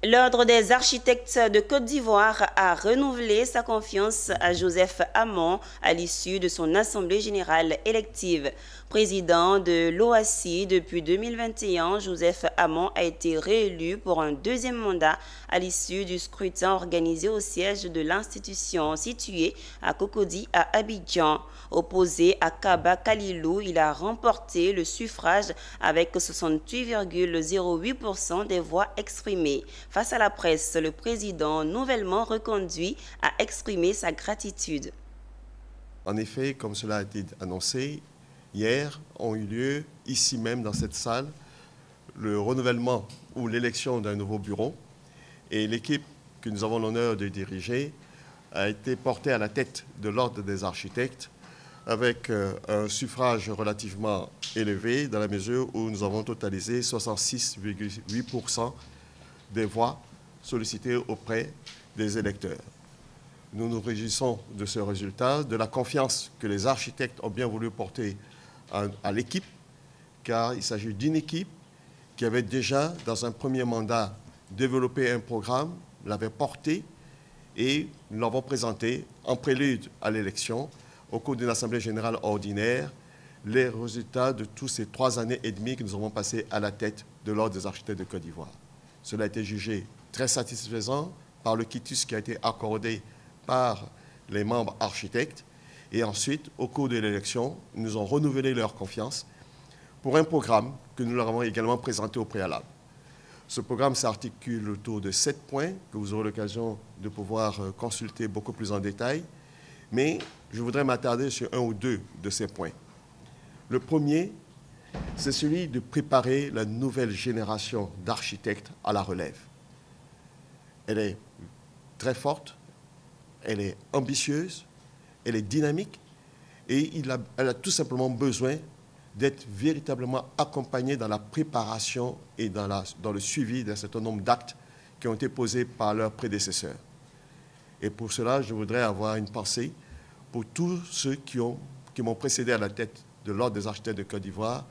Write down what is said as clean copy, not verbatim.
L'Ordre des architectes de Côte d'Ivoire a renouvelé sa confiance à Joseph Hamon à l'issue de son assemblée générale élective. Président de l'OACI depuis 2021, Joseph Hamon a été réélu pour un deuxième mandat à l'issue du scrutin organisé au siège de l'institution située à Cocody à Abidjan. Opposé à Kaba Kalilou, il a remporté le suffrage avec 68,08% des voix exprimées. Face à la presse, le président nouvellement reconduit a exprimé sa gratitude. En effet, comme cela a été annoncé, hier ont eu lieu, ici même dans cette salle, le renouvellement ou l'élection d'un nouveau bureau. Et l'équipe que nous avons l'honneur de diriger a été portée à la tête de l'Ordre des architectes avec un suffrage relativement élevé dans la mesure où nous avons totalisé 66,8% des voix sollicitées auprès des électeurs. Nous nous réjouissons de ce résultat, de la confiance que les architectes ont bien voulu porter à l'équipe, car il s'agit d'une équipe qui avait déjà, dans un premier mandat, développé un programme, l'avait porté et nous l'avons présenté en prélude à l'élection au cours d'une assemblée générale ordinaire, les résultats de tous ces 3 années et demie que nous avons passées à la tête de l'Ordre des architectes de Côte d'Ivoire. Cela a été jugé très satisfaisant par le quitus qui a été accordé par les membres architectes. Et ensuite, au cours de l'élection, ils nous ont renouvelé leur confiance pour un programme que nous leur avons également présenté au préalable. Ce programme s'articule autour de 7 points que vous aurez l'occasion de pouvoir consulter beaucoup plus en détail. Mais je voudrais m'attarder sur un ou deux de ces points. Le premier, c'est celui de préparer la nouvelle génération d'architectes à la relève. Elle est très forte, elle est ambitieuse, elle est dynamique et elle a tout simplement besoin d'être véritablement accompagnée dans la préparation et dans le suivi d'un certain nombre d'actes qui ont été posés par leurs prédécesseurs. Et pour cela, je voudrais avoir une pensée pour tous ceux qui m'ont précédé à la tête de l'Ordre des architectes de Côte d'Ivoire,